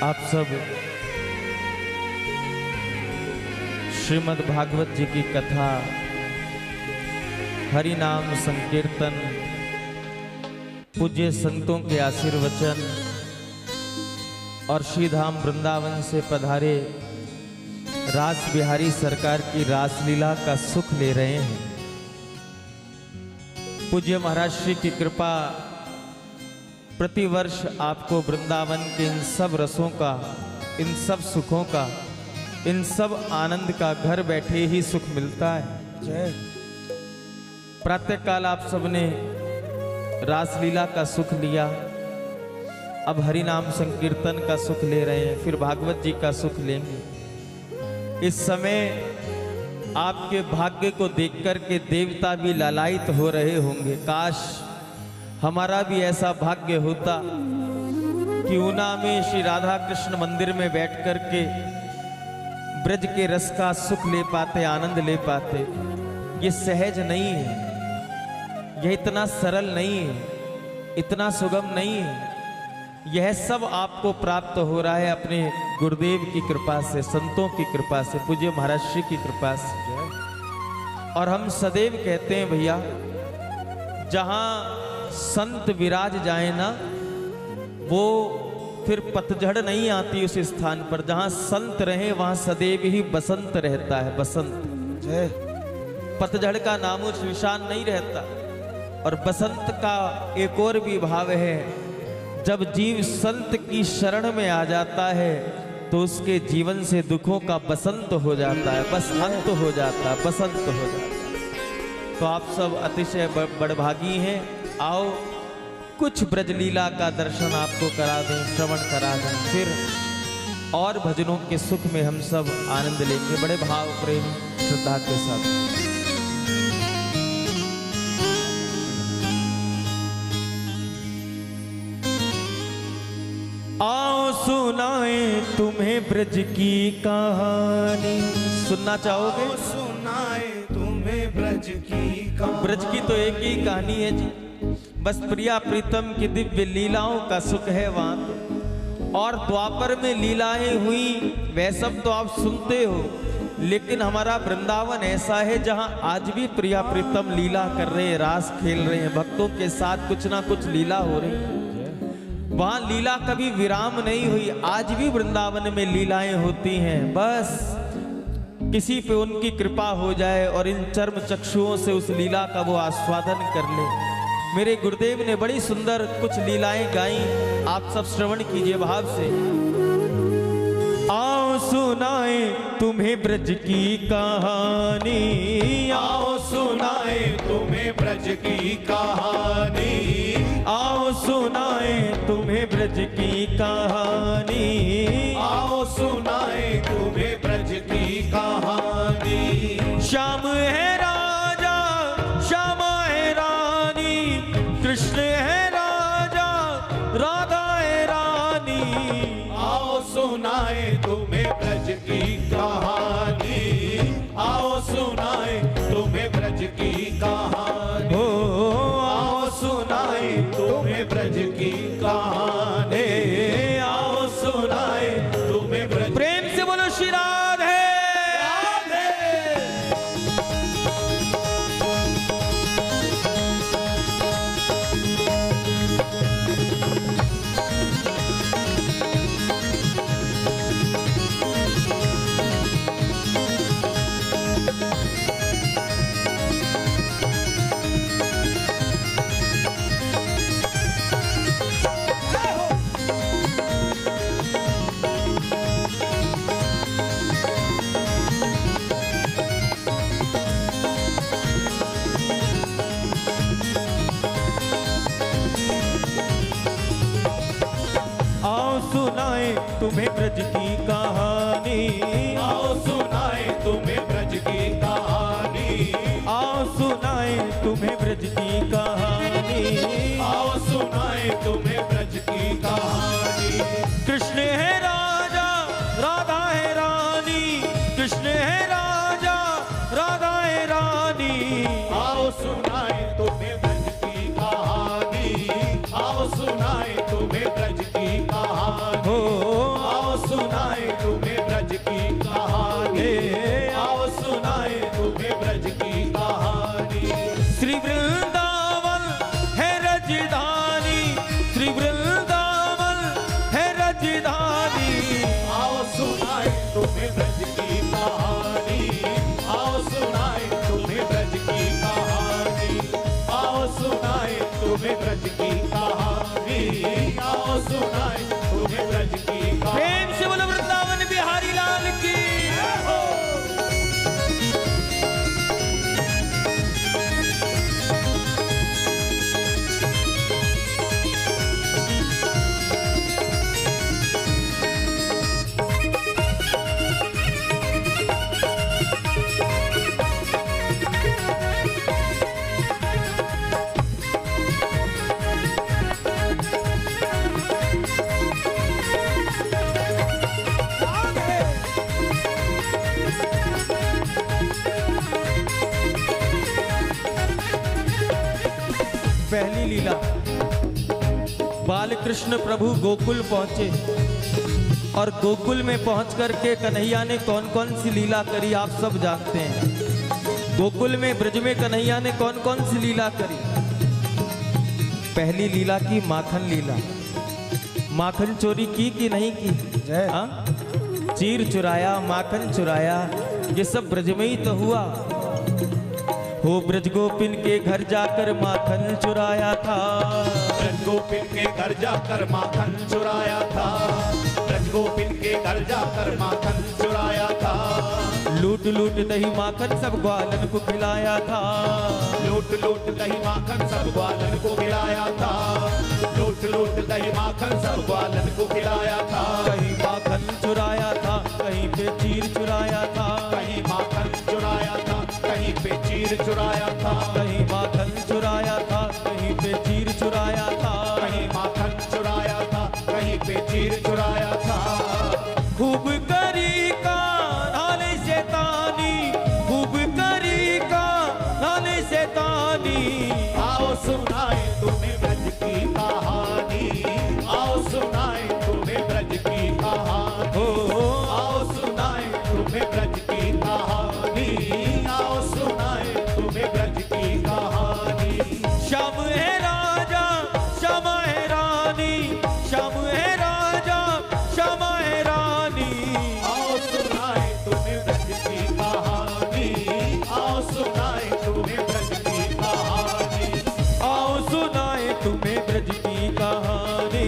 आप सब श्रीमद् भागवत जी की कथा, हरि नाम संकीर्तन, पूज्य संतों के आशीर्वचन और श्रीधाम वृंदावन से पधारे रास बिहारी सरकार की रासलीला का सुख ले रहे हैं। पूज्य महाराज श्री की कृपा प्रतिवर्ष आपको वृंदावन के इन सब रसों का, इन सब सुखों का, इन सब आनंद का घर बैठे ही सुख मिलता है। जय। प्रातःकाल आप सबने रासलीला का सुख लिया, अब हरि नाम संकीर्तन का सुख ले रहे हैं, फिर भागवत जी का सुख लेंगे। इस समय आपके भाग्य को देखकर के देवता भी लालायित हो रहे होंगे। काश हमारा भी ऐसा भाग्य होता कि ऊना में श्री राधा कृष्ण मंदिर में बैठ कर के ब्रज के रस का सुख ले पाते, आनंद ले पाते। ये सहज नहीं है, यह इतना सरल नहीं है, इतना सुगम नहीं है। यह सब आपको प्राप्त हो रहा है अपने गुरुदेव की कृपा से, संतों की कृपा से, पूज्य महाराज श्री की कृपा से। और हम सदैव कहते हैं भैया, जहां संत विराज जाए ना, वो फिर पतझड़ नहीं आती उस स्थान पर। जहां संत रहे वहां सदैव ही बसंत रहता है, बसंत। पतझड़ का नामो निशान नहीं रहता। और बसंत का एक और भी भाव है, जब जीव संत की शरण में आ जाता है तो उसके जीवन से दुखों का बसंत हो जाता है, बस अंत हो जाता है, बसंत हो जाता है। तो आप सब अतिशय बड़भागी हैं। आओ कुछ ब्रजलीला का दर्शन आपको करा दें, श्रवण करा दें, फिर और भजनों के सुख में हम सब आनंद लेंगे बड़े भाव प्रेम श्रद्धा के साथ। आओ सुनाए तुम्हें ब्रज की कहानी। सुनना चाहोगे? सुनाए तुम्हें ब्रज की कहानी। ब्रज की तो एक ही कहानी है जी, बस प्रिया प्रीतम की दिव्य लीलाओं का सुख है वहां तो। और द्वापर में लीलाएं हुई वह सब तो आप सुनते हो, लेकिन हमारा वृंदावन ऐसा है जहां आज भी प्रिया प्रीतम लीला कर रहे हैं, रास खेल रहे हैं, भक्तों के साथ कुछ ना कुछ लीला हो रही है। वहां लीला कभी विराम नहीं हुई, आज भी वृंदावन में लीलाएं होती हैं। बस किसी पे उनकी कृपा हो जाए और इन चर्म चक्षुओं से उस लीला का वो आस्वादन कर ले। मेरे गुरुदेव ने बड़ी सुंदर कुछ लीलाएं गाई, आप सब श्रवण कीजिए भाव से। आओ सुनाए तुम्हें ब्रज की कहानी, आओ सुनाए तुम्हें ब्रज की कहानी। आओ सुनाए तुम्हें ब्रज की कहानी। आओ सुनाए तुम्हें ब्रज की कहानी। श्याम है राजा, श्यामा है रानी, कृष्ण है राजा, राधा है रानी। आओ सुनाए तुम्हें ब्रज की कहानी। आओ सुनाए तुम्हें ब्रज की कहानी। आओ सुनाए तुम्हें ब्रज की कहानी। आओ सुनाए तुम्हें ब्रज। प्रेम से बोलो श्री राधे। सुनाए तुम्हें ब्रज की कहानी। आओ सुनाए तुम्हें ब्रज की कहानी। आओ सुनाए तुम्हें ब्रज की कहानी। आओ सुनाए तुम्हें ब्रज की कहानी। कृष्ण है राजा, राधा है रानी, कृष्ण है राजा, राधा है रानी। आओ सुनाए तुम्हें ब्रज की कहानी। आओ सुनाए तुम्हें ब्रज की कहानी। हो सुनाए तुम्हें ब्रज की कहानी, आओ सुनाए तुम्हें ब्रज की कहानी। श्री वृंदावन है राजधानी, श्री वृंदावन है राजधानी। आओ सुनाए तुम्हें ब्रज की कहानी, आओ सुनाए तुम्हें ब्रज की कहानी, आओ सुनाए तुम्हें ब्रज की कहानी, आओ सुनाए तुम्हें ब्रज की कहानी। प्रेम से बोलो वृंदावन बिहारी लाल की। पहली लीला, बाल कृष्ण प्रभु गोकुल पहुंचे और गोकुल में पहुंच करके कन्हैया ने कौन कौन सी लीला करी आप सब जानते हैं। गोकुल में ब्रज में कन्हैया ने कौन कौन सी लीला करी। पहली लीला की माखन लीला। माखन चोरी की कि नहीं की? हाँ? चीर चुराया, माखन चुराया, ये सब ब्रज में ही तो हुआ। हो ब्रज गोपिन के घर जाकर माखन चुराया था, ब्रज गोपिन के घर जाकर माखन चुराया था, ब्रज गोपिन के घर जाकर माखन चुराया था। लूट लूट दही माखन सब ग्वालन को खिलाया था, लूट लूट दही माखन सब ग्वालन को खिलाया था, लूट लूट दही माखन सब ग्वालन को खिलाया था। कहीं माखन चुराया था, कहीं पे चीर चुराया था, कहीं माखन चुराया था, कहीं पे चीर चुराया था, कहीं माखन चुराया था, कहीं पे चीर चुराया था, कहीं माखन चुराया था, कहीं पे चीर चुराया था। खूब करी का नाले शैतानी, खूब करी का नाले शैतानी। आओ सुनाए तुम्हें ब्रज की कहानी, आओ सुनाए तुम्हें ब्रज की कहानी, हो आओ सुनाए तुम्हें ब्रज की कहानी, आओ सुनाए तुम्हें ब्रज की कहानी। श्याम है राजा, श्यामा है रानी, श्याम है राजा, श्यामा है रानी। आओ सुनाए तुम्हें ब्रज की कहानी, आओ सुनाए तुम्हें ब्रज की कहानी, आओ सुनाए तुम्हें ब्रज की कहानी,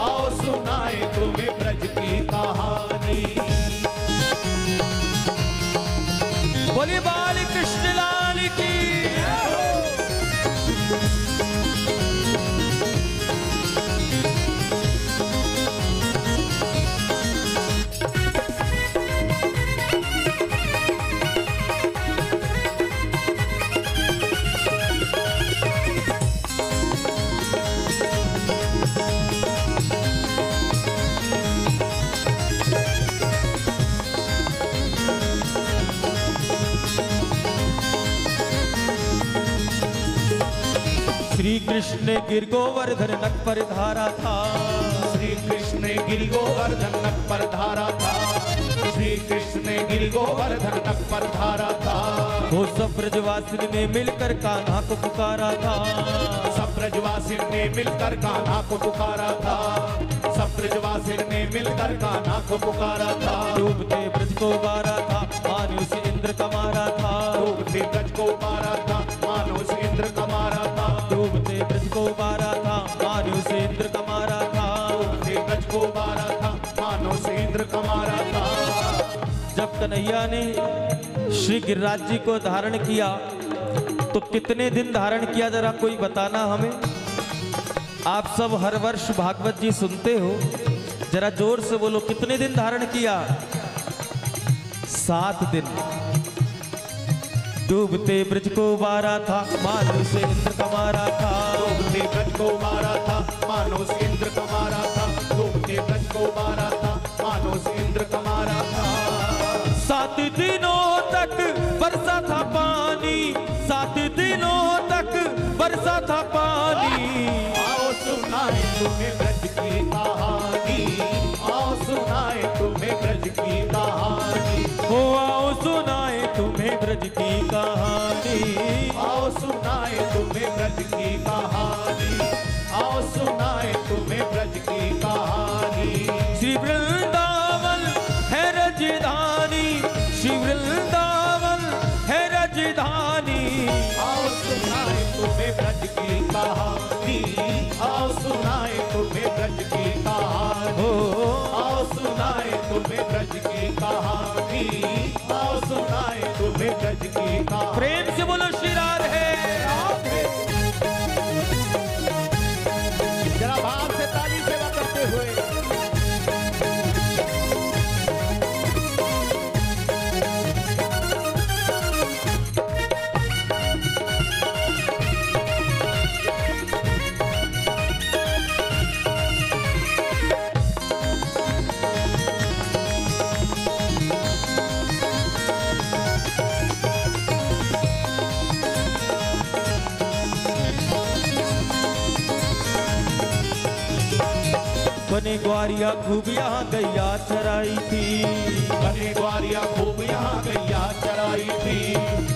आओ सुनाए तुम्हें ब्रज की कहानी। बोले बाल कृष्ण लाल की। श्री कृष्ण गिर गोवर्धन नक पर धारा था, श्री कृष्ण ने गिरि गोवर्धन नक पर धारा था, श्री कृष्ण ने गिरि गोवर्धन नक पर धारा था। वो सब ब्रजवासिन ने मिलकर कान्हा को पुकारा था, सब ब्रजवासिन ने मिलकर कान्हा को पुकारा था, सब ब्रजवासिन ने मिलकर कान्हा को पुकारा था। डूबते ब्रज को मारा था, मानो से इंद्र का मारा था, डूबते ब्रज को मारा था, मानो से इंद्र का मारा था, डूबते ब्रज को मारा था, मानो से इंद्र का मारा था, डूबते ब्रज को मारा था, मानो से इंद्र का मारा था। जब कन्हैया ने श्री गिरिराज जी को धारण किया तो कितने दिन धारण किया, जरा कोई बताना हमें। आप सब हर वर्ष भागवत जी सुनते हो, जरा जोर से बोलो कितने दिन धारण किया? 7 दिन। डूबते ब्रज को मारा था, मानो से इंद्र का मारा था, डूबते ब्रज को मारा था, मानो से इंद्र का मारा था, डूबते ब्रज को मारा था, मानो से इंद्र का मारा था। 7 दिनों तक बरसा था पानी, 7 दिनों तक बरसा था पानी। आओ सुनाए तुम्हें ब्रज की कहानी, आओ सुनाए तुम्हें ब्रज की कहानी, हो आओ सुनाए तुम्हें ब्रज की कहानी, आओ सुनाए तुम्हें ब्रज की कहानी, आओ सुनाए तुम्हें ब्रज की कहानी। श्री वृंदावन है राजधानी, श्री वृंदावन है राजधानी, आओ सुनाए तुम्हें ब्रज की कहानी, आओ सुनाए तुम्हें ब्रज की कहानी, हो आओ सुनाए तुम्हें ब्रज की कहानी, आओ सुनाए तुम्हें ब्रज की कहानी। प्रेम से बोलो श्री राधे। जरा भाव से ताली सेवा करते हुए बने ग्वारिया खूब यहाँ गैया चराई थी, बने ग्वारिया खूब यहाँ गैया चराई थी,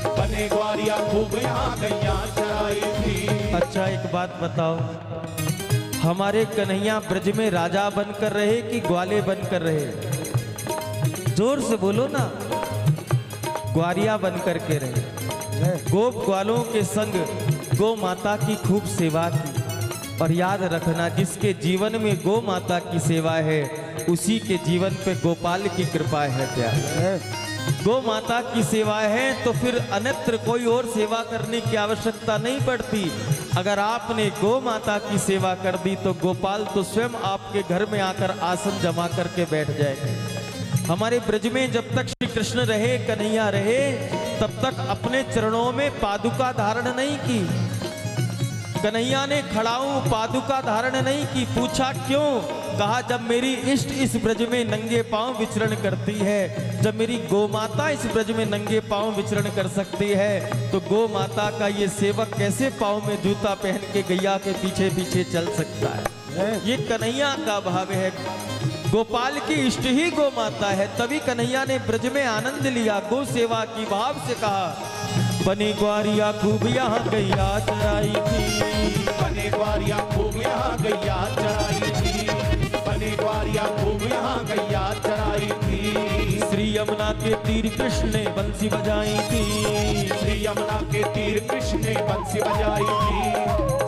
बने ग्वारिया खूब यहाँ गैया चराई थी। अच्छा एक बात बताओ, हमारे कन्हैया ब्रज में राजा बनकर रहे कि ग्वाले बनकर रहे? जोर से बोलो ना। ग्वारिया बनकर के रहे, गोप ग्वालों के संग गौ माता की खूब सेवा की। और याद रखना, जिसके जीवन में गौ माता की सेवा है उसी के जीवन पे गोपाल की कृपा है। क्या गौ माता की सेवा है तो फिर अन्यत्र कोई और सेवा करने की आवश्यकता नहीं पड़ती। अगर आपने गौ माता की सेवा कर दी तो गोपाल तो स्वयं आपके घर में आकर आसन जमा करके बैठ जाएंगे। हमारे ब्रज में जब तक श्री कृष्ण रहे, कन्हैया रहे, तब तक अपने चरणों में पादुका धारण नहीं की। कन्हैया ने खड़ाऊ पादुका धारण नहीं की। पूछा क्यों? कहा जब मेरी इष्ट इस ब्रज में नंगे पांव विचरण करती है, जब मेरी गौ माता इस ब्रज में नंगे पांव विचरण कर सकती है, तो गौ माता का ये सेवक कैसे पांव में जूता पहन के गैया के पीछे पीछे चल सकता है? ये कन्हैया का भाव है। गोपाल की इष्ट ही गौ माता है, तभी कन्हैया ने ब्रज में आनंद लिया, गौ सेवा की भाव से कहा बनी ग्वारिया खूब यहाँ गैया चराई थी, बने ग्वारिया खूब यहाँ गैया चराई थी, बने ग्वारिया खूब यहाँ गैया चराई थी। श्री यमुना के तीर कृष्ण ने बंसी बजाई थी, श्री यमुना के तीर कृष्ण ने बंसी बजाई थी,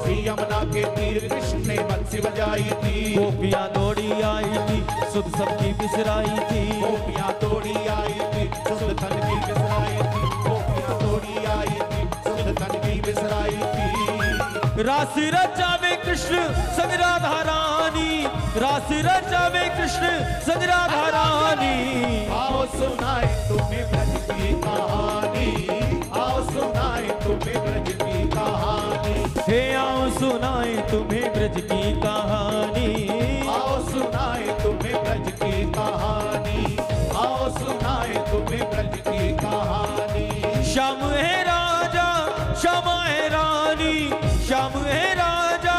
श्री यमुना के तीर कृष्ण ने बंसी बजाई थी। गोपियां दौड़ी आई थी, सुध सबकी बिसराई थी, गोपियां दौड़ी आई थी, सुध धन की बिसराई थी, गोपियां दौड़ी आई थी, सुध धन की बिसराई थी। राशि रचावे कृष्ण संग राधा रानी, राशि रचावे कृष्ण संग राधा रानी। आओ सुनाए तुम्हें ब्रज की कहानी, आओ सुनाए तुम्हें ब्रज की कहानी, हे आओ सुनाए तुम्हें ब्रज की कहानी, आओ सुनाए तुम्हें ब्रज की कहानी, आओ सुनाए तुम्हें ब्रज की कहानी। श्याम है राजा श्यामा है रानी, श्याम है राजा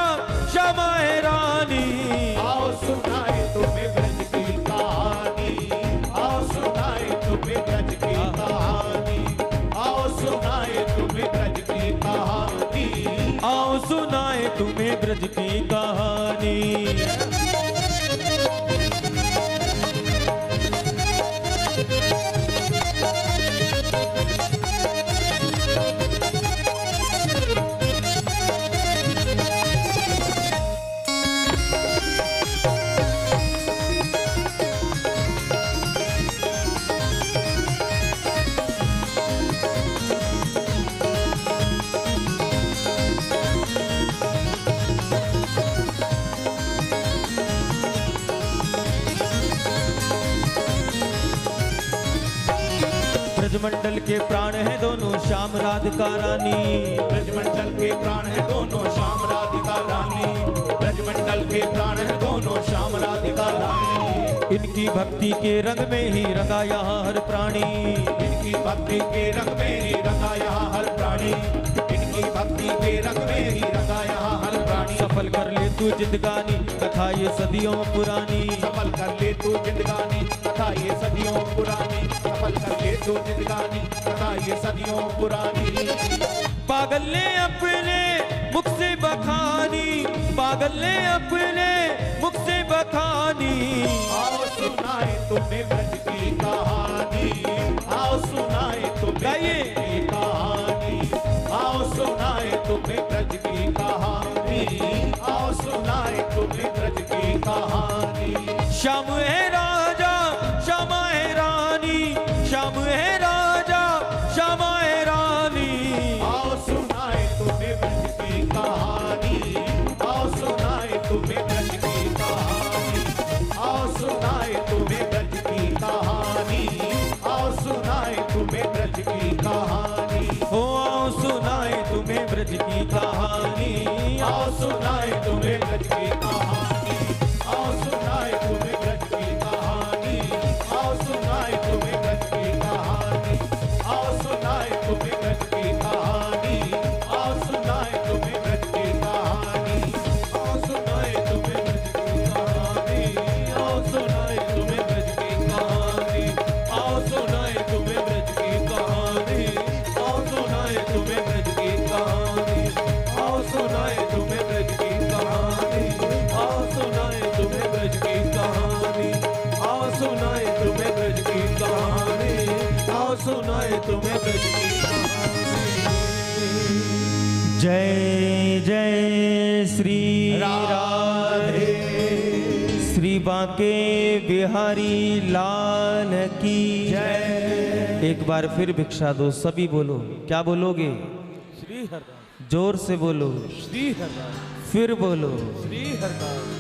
श्यामा है रानी। आओ सुनाए तुम्हें ब्रज की कहानी, आओ सुनाए तुम्हें ब्रज की कहानी, आओ सुनाए तुम्हें ब्रज की कहानी, आओ सुनाए तुम्हें ब्रज की कहानी। ब्रजमंडल के प्राण है दोनों श्याम राधिका रानी, ब्रजमंडल के प्राण है दोनों श्याम राधिका रानी, ब्रजमंडल के प्राण है दोनों श्याम राधिका रानी। इनकी भक्ति के रंग में ही रंगा यहाँ हर प्राणी, इनकी भक्ति के रंग में ही रंगा यहाँ हर प्राणी, इनकी भक्ति के रंग में ही रंगा यहाँ हर प्राणी। सफल कर ले तू जिंदगानी कथा ये सदियों पुरानी, सफल कर ले तू जिंदगानी कथा कथा ये सदियों पुरानी, सफल कर ले तू जिंदगानी, कथा ये सदियों पुरानी। पागल ने अपने मुख से बखानी, पागल ने अपने मुख से बखानी। आओ सुनाए तुम्हें ब्रज की कहानी, आओ सुनाए तुम्हें ब्रज की कहानी, आओ सुनाए तुम्हें ब्रज की कहानी, आओ सुनाए तुम्हें ब्रज की कहानी। श्याम है राजा श्यामा है रानी, श्याम है राजा श्यामा है रानी। आओ सुनाए तुम्हें ब्रज की कहानी, आओ सुनाए तुम्हें ब्रज की कहानी, आओ सुनाए तुम्हें ब्रज की कहानी, आओ सुनाए तुम्हें ब्रज की कहानी। ओ आओ सुनाए तुम्हें ब्रज की कहानी, आओ सुनाए तुम्हें ब्रज की कहानी, आओ सुनाए तुम्हें ब्रज की कहानी, आओ सुनाए तुम्हें ब्रज की कहानी, आओ सुनाए तुम्हें ब्रज की कहानी, आओ सुनाए तुम्हें ब्रज की कहानी, आओ सुनाए तुम्हें ब्रज की कहानी, आओ सुनाए तुम्हें ब्रज की कहानी, आओ सुनाए तुम्हें ब्रज की कहानी, आओ सुनाए तुम्हें ब्रज की कहानी, आओ सुनाए तुम्हें ब्रज की कहानी, आओ सुनाए तुम्हें ब्रज की कहानी, आओ सुनाए तुम्हें ब्रज की कहानी, आओ सुनाए तुम्हें ब्रज की कहानी। जय जय श्री राधे, श्री बांके बिहारी लाल की जय। एक बार फिर भिक्षा दो, सभी बोलो। क्या बोलोगे? श्री हरदास, जोर से बोलो, श्री हरदास, फिर बोलो। श्री हरदास।